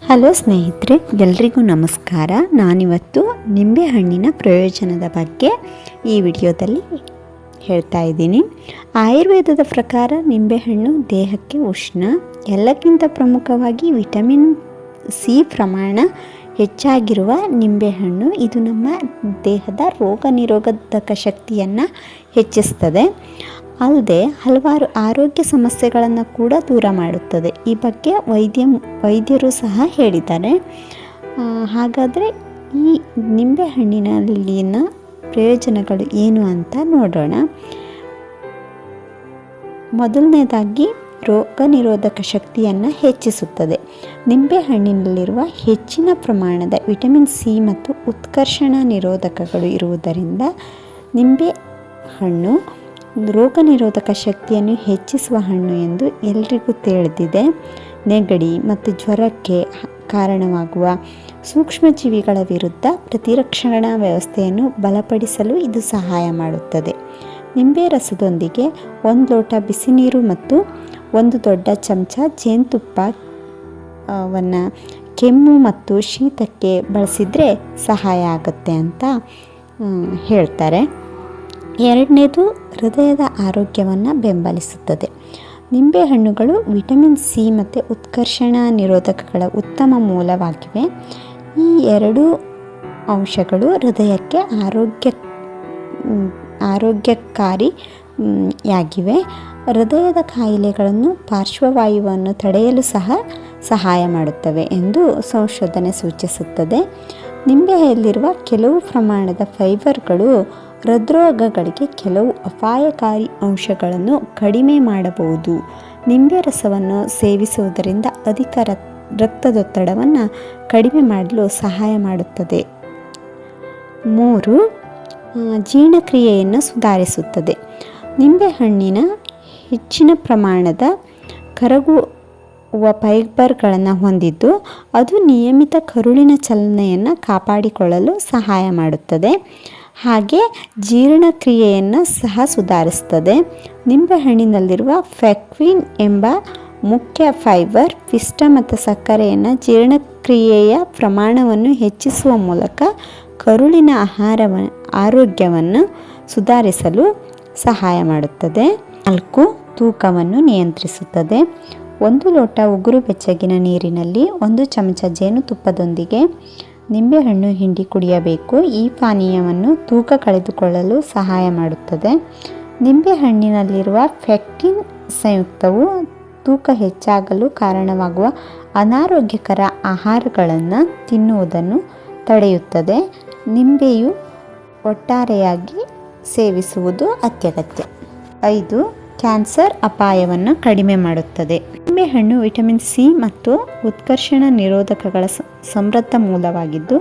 Hello ಸ್ನೇಹಿತರೆ, ಎಲ್ರಿಗೂ ನಮಸ್ಕಾರ. ನಾನಿವತ್ತು ನಿಂಬೆಹಣ್ಣಿನ ಪ್ರಯೋಜನದ ಬಗ್ಗೆ ಈ ವಿಡಿಯೋದಲ್ಲಿ ಹೇಳ್ತಾ ಇದ್ದೀನಿ. ಆಯುರ್ವೇದದ ಪ್ರಕಾರ ನಿಂಬೆಹಣ್ಣು ದೇಹಕ್ಕೆ ಉಷ್ಣ, ಎಲ್ಲಕ್ಕಿಂತ ಪ್ರಮುಖವಾಗಿ ವಿಟಮಿನ್ ಸಿ ಪ್ರಮಾಣ ಹೆಚ್ಚಾಗಿರುವ ನಿಂಬೆಹಣ್ಣು ಇದು ನಮ್ಮ ದೇಹದ ರೋಗ ನಿರೋಧಕ ಶಕ್ತಿಯನ್ನು ಹೆಚ್ಚಿಸ್ತದೆ. ಅಲ್ಲದೆ ಹಲವಾರು ಆರೋಗ್ಯ ಸಮಸ್ಯೆಗಳನ್ನು ಕೂಡ ದೂರ ಮಾಡುತ್ತದೆ. ಈ ಬಗ್ಗೆ ವೈದ್ಯರು ಸಹ ಹೇಳಿದ್ದಾರೆ. ಹಾಗಾದರೆ ಈ ನಿಂಬೆಹಣ್ಣಿನಲ್ಲಿನ ಪ್ರಯೋಜನಗಳು ಏನು ಅಂತ ನೋಡೋಣ. ಮೊದಲನೇದಾಗಿ ರೋಗ ನಿರೋಧಕ ಶಕ್ತಿಯನ್ನು ಹೆಚ್ಚಿಸುತ್ತದೆ. ನಿಂಬೆಹಣ್ಣಿನಲ್ಲಿರುವ ಹೆಚ್ಚಿನ ಪ್ರಮಾಣದ ವಿಟಮಿನ್ ಸಿ ಮತ್ತು ಉತ್ಕರ್ಷಣ ನಿರೋಧಕಗಳು ಇರುವುದರಿಂದ ನಿಂಬೆಹಣ್ಣು ರೋಗ ನಿರೋಧಕ ಶಕ್ತಿಯನ್ನು ಹೆಚ್ಚಿಸುವ ಹಣ್ಣು ಎಂದು ಎಲ್ರಿಗೂ ತಿಳಿದಿದೆ. ನೆಗಡಿ ಮತ್ತು ಜ್ವರಕ್ಕೆ ಕಾರಣವಾಗುವ ಸೂಕ್ಷ್ಮಜೀವಿಗಳ ವಿರುದ್ಧ ಪ್ರತಿರಕ್ಷಣಾ ವ್ಯವಸ್ಥೆಯನ್ನು ಬಲಪಡಿಸಲು ಇದು ಸಹಾಯ ಮಾಡುತ್ತದೆ. ನಿಂಬೆ ರಸದೊಂದಿಗೆ 1 ಲೋಟ ಬಿಸಿ ನೀರು ಮತ್ತು 1 ದೊಡ್ಡ ಚಮಚ ಜೇನುತುಪ್ಪವನ್ನು ಕೆಮ್ಮು ಮತ್ತು ಶೀತಕ್ಕೆ ಬಳಸಿದರೆ ಸಹಾಯ ಆಗುತ್ತೆ ಅಂತ ಹೇಳ್ತಾರೆ. ಎರಡನೇದು ಹೃದಯದ ಆರೋಗ್ಯವನ್ನು ಬೆಂಬಲಿಸುತ್ತದೆ. ನಿಂಬೆಹಣ್ಣುಗಳು ವಿಟಮಿನ್ ಸಿ ಮತ್ತು ಉತ್ಕರ್ಷಣ ನಿರೋಧಕಗಳ ಉತ್ತಮ ಮೂಲವಾಗಿವೆ. ಈ ಎರಡೂ ಅಂಶಗಳು ಹೃದಯಕ್ಕೆ ಆರೋಗ್ಯಕಾರಿಯಾಗಿವೆ. ಹೃದಯದ ಕಾಯಿಲೆಗಳನ್ನು ಪಾರ್ಶ್ವವಾಯುವನ್ನು ತಡೆಯಲು ಸಹ ಸಹಾಯ ಮಾಡುತ್ತವೆ ಎಂದು ಸಂಶೋಧನೆ ಸೂಚಿಸುತ್ತದೆ. ನಿಂಬೆಯಲ್ಲಿರುವ ಕೆಲವು ಪ್ರಮಾಣದ ಫೈಬರ್ಗಳು ಹೃದ್ರೋಗಗಳಿಗೆ ಕೆಲವು ಅಪಾಯಕಾರಿ ಅಂಶಗಳನ್ನು ಕಡಿಮೆ ಮಾಡಬಹುದು. ನಿಂಬೆ ರಸವನ್ನು ಸೇವಿಸುವುದರಿಂದ ಅಧಿಕ ರಕ್ತದೊತ್ತಡವನ್ನು ಕಡಿಮೆ ಮಾಡಲು ಸಹಾಯ ಮಾಡುತ್ತದೆ. 3. ಜೀರ್ಣಕ್ರಿಯೆಯನ್ನು ಸುಧಾರಿಸುತ್ತದೆ. ನಿಂಬೆಹಣ್ಣಿನ ಹೆಚ್ಚಿನ ಪ್ರಮಾಣದ ಕರಗುವ ಫೈಬರ್ಗಳನ್ನು ಹೊಂದಿದ್ದು ಅದು ನಿಯಮಿತ ಕರುಳಿನ ಚಲನೆಯನ್ನು ಕಾಪಾಡಿಕೊಳ್ಳಲು ಸಹಾಯ ಮಾಡುತ್ತದೆ. ಹಾಗೆ ಜೀರ್ಣಕ್ರಿಯೆಯನ್ನು ಸಹ ಸುಧಾರಿಸುತ್ತದೆ. ನಿಂಬೆಹಣ್ಣಿನಲ್ಲಿರುವ ಫೆಕ್ಟಿನ್ ಎಂಬ ಮುಖ್ಯ ಫೈಬರ್ ಪಿಷ್ಟ ಮತ್ತು ಸಕ್ಕರೆಯನ್ನು ಜೀರ್ಣಕ್ರಿಯೆಯ ಪ್ರಮಾಣವನ್ನು ಹೆಚ್ಚಿಸುವ ಮೂಲಕ ಕರುಳಿನ ಆರೋಗ್ಯವನ್ನು ಸುಧಾರಿಸಲು ಸಹಾಯ ಮಾಡುತ್ತದೆ. 4. ತೂಕವನ್ನು ನಿಯಂತ್ರಿಸುತ್ತದೆ. 1 ಲೋಟ ಉಗುರು ಬೆಚ್ಚಗಿನ ನೀರಿನಲ್ಲಿ 1 ಚಮಚ ಜೇನುತುಪ್ಪದೊಂದಿಗೆ ನಿಂಬೆಹಣ್ಣು ಹಿಂಡಿ ಕುಡಿಯಬೇಕು. ಈ ಪಾನೀಯವನ್ನು ತೂಕ ಕಳೆದುಕೊಳ್ಳಲು ಸಹಾಯ ಮಾಡುತ್ತದೆ. ನಿಂಬೆಹಣ್ಣಿನಲ್ಲಿರುವ ಫೆಕ್ಟಿನ್ ಸಂಯುಕ್ತವು ತೂಕ ಹೆಚ್ಚಾಗಲು ಕಾರಣವಾಗುವ ಅನಾರೋಗ್ಯಕರ ಆಹಾರಗಳನ್ನು ತಿನ್ನುವುದನ್ನು ತಡೆಯುತ್ತದೆ. ನಿಂಬೆಯು ಒಟ್ಟಾರೆಯಾಗಿ ಸೇವಿಸುವುದು ಅತ್ಯಗತ್ಯ. 5. ಕ್ಯಾನ್ಸರ್ ಅಪಾಯವನ್ನು ಕಡಿಮೆ ಮಾಡುತ್ತದೆ. ನಿಂಬೆಹಣ್ಣು ವಿಟಮಿನ್ ಸಿ ಮತ್ತು ಉತ್ಕರ್ಷಣ ನಿರೋಧಕಗಳ ಸಮೃದ್ಧ ಮೂಲವಾಗಿದ್ದು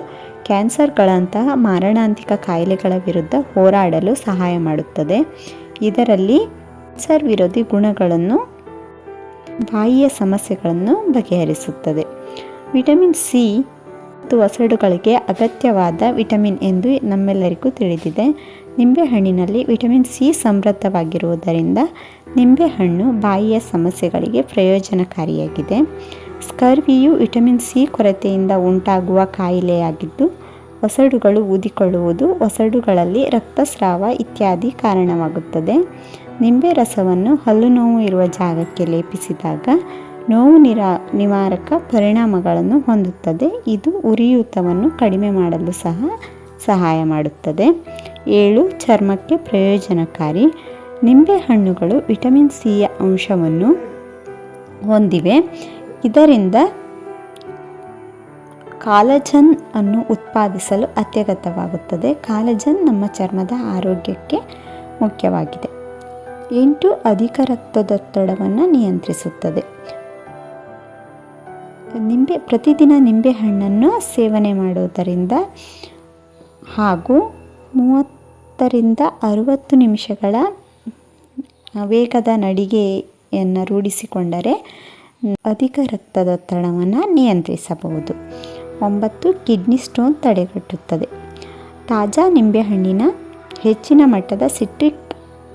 ಕ್ಯಾನ್ಸರ್ಗಳಂತಹ ಮಾರಣಾಂತಿಕ ಕಾಯಿಲೆಗಳ ವಿರುದ್ಧ ಹೋರಾಡಲು ಸಹಾಯ ಮಾಡುತ್ತದೆ. ಇದರಲ್ಲಿ ಕ್ಯಾನ್ಸರ್ ವಿರೋಧಿ ಗುಣಗಳನ್ನು ಬಾಯಿಯ ಸಮಸ್ಯೆಗಳನ್ನು ಬಗೆಹರಿಸುತ್ತದೆ. ವಿಟಮಿನ್ ಸಿ ಮತ್ತು ಒಸಡುಗಳಿಗೆ ಅಗತ್ಯವಾದ ವಿಟಮಿನ್ ಎಂದು ನಮ್ಮೆಲ್ಲರಿಗೂ ತಿಳಿದಿದೆ. ನಿಂಬೆಹಣ್ಣಿನಲ್ಲಿ ವಿಟಮಿನ್ ಸಿ ಸಮೃದ್ಧವಾಗಿರುವುದರಿಂದ ನಿಂಬೆಹಣ್ಣು ಬಾಯಿಯ ಸಮಸ್ಯೆಗಳಿಗೆ ಪ್ರಯೋಜನಕಾರಿಯಾಗಿದೆ. ಸ್ಕರ್ವಿಯು ವಿಟಮಿನ್ ಸಿ ಕೊರತೆಯಿಂದ ಉಂಟಾಗುವ ಕಾಯಿಲೆಯಾಗಿದ್ದು ಒಸಡುಗಳು ಊದಿಕೊಳ್ಳುವುದು, ಒಸಡುಗಳಲ್ಲಿ ರಕ್ತಸ್ರಾವ ಇತ್ಯಾದಿ ಕಾರಣವಾಗುತ್ತದೆ. ನಿಂಬೆ ರಸವನ್ನು ಹಲ್ಲು ನೋವು ಇರುವ ಜಾಗಕ್ಕೆ ಲೇಪಿಸಿದಾಗ ನೋವು ನಿವಾರಕ ಪರಿಣಾಮಗಳನ್ನು ಹೊಂದುತ್ತದೆ. ಇದು ಉರಿಯೂತವನ್ನು ಕಡಿಮೆ ಮಾಡಲು ಸಹ ಸಹಾಯ ಮಾಡುತ್ತದೆ. 7. ಚರ್ಮಕ್ಕೆ ಪ್ರಯೋಜನಕಾರಿ. ನಿಂಬೆಹಣ್ಣುಗಳು ವಿಟಮಿನ್ ಸಿಯ ಅಂಶವನ್ನು ಹೊಂದಿವೆ. ಇದರಿಂದ ಕಾಲಜನ್ ಅನ್ನು ಉತ್ಪಾದಿಸಲು ಅತ್ಯಗತ್ಯವಾಗುತ್ತದೆ. ಕಾಲಜನ್ ನಮ್ಮ ಚರ್ಮದ ಆರೋಗ್ಯಕ್ಕೆ ಮುಖ್ಯವಾಗಿದೆ. 8. ಅಧಿಕ ರಕ್ತದೊತ್ತಡವನ್ನು ನಿಯಂತ್ರಿಸುತ್ತದೆ. ಪ್ರತಿದಿನ ನಿಂಬೆಹಣ್ಣನ್ನು ಸೇವನೆ ಮಾಡುವುದರಿಂದ ಹಾಗೂ 30ರಿಂದ 60 ನಿಮಿಷಗಳ ವೇಗದ ನಡಿಗೆಯನ್ನು ರೂಢಿಸಿಕೊಂಡರೆ ಅಧಿಕ ರಕ್ತದೊತ್ತಡವನ್ನು ನಿಯಂತ್ರಿಸಬಹುದು. 9. ಕಿಡ್ನಿ ಸ್ಟೋನ್ ತಡೆಗಟ್ಟುತ್ತದೆ. ತಾಜಾ ನಿಂಬೆಹಣ್ಣಿನ ಹೆಚ್ಚಿನ ಮಟ್ಟದ ಸಿಟ್ರಿಕ್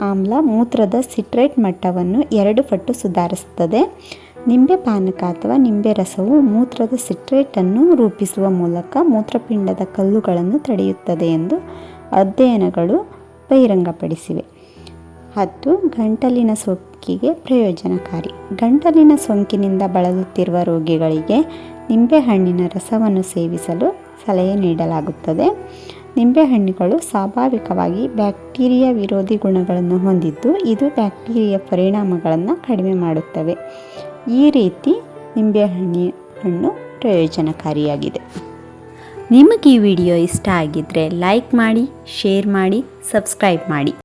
ಆಮ್ಲ ಮೂತ್ರದ ಸಿಟ್ರೇಟ್ ಮಟ್ಟವನ್ನು 2 ಪಟ್ಟು ಸುಧಾರಿಸುತ್ತದೆ. ನಿಂಬೆ ಪಾನಕ ಅಥವಾ ನಿಂಬೆ ರಸವು ಮೂತ್ರದ ಸಿಟ್ರೇಟನ್ನು ರೂಪಿಸುವ ಮೂಲಕ ಮೂತ್ರಪಿಂಡದ ಕಲ್ಲುಗಳನ್ನು ತಡೆಯುತ್ತದೆ ಎಂದು ಅಧ್ಯಯನಗಳು ಬಹಿರಂಗಪಡಿಸಿವೆ. 10. ಗಂಟಲಿನ ಸೋಂಕಿಗೆ ಪ್ರಯೋಜನಕಾರಿ. ಗಂಟಲಿನ ಸೋಂಕಿನಿಂದ ಬಳಲುತ್ತಿರುವ ರೋಗಿಗಳಿಗೆ ನಿಂಬೆಹಣ್ಣಿನ ರಸವನ್ನು ಸೇವಿಸಲು ಸಲಹೆ ನೀಡಲಾಗುತ್ತದೆ. ನಿಂಬೆಹಣ್ಣುಗಳು ಸ್ವಾಭಾವಿಕವಾಗಿ ಬ್ಯಾಕ್ಟೀರಿಯಾ ವಿರೋಧಿ ಗುಣಗಳನ್ನು ಹೊಂದಿದ್ದು, ಇದು ಬ್ಯಾಕ್ಟೀರಿಯಾ ಪರಿಣಾಮಗಳನ್ನು ಕಡಿಮೆ ಮಾಡುತ್ತವೆ. ಈ ರೀತಿ ನಿಂಬೆಹಣ್ಣು ಪ್ರಯೋಜನಕಾರಿಯಾಗಿದೆ. ನಿಮಗೆ ಈ ವಿಡಿಯೋ ಇಷ್ಟ ಆಗಿದ್ದರೆ ಲೈಕ್ ಮಾಡಿ, ಶೇರ್ ಮಾಡಿ, ಸಬ್ಸ್ಕ್ರೈಬ್ ಮಾಡಿ.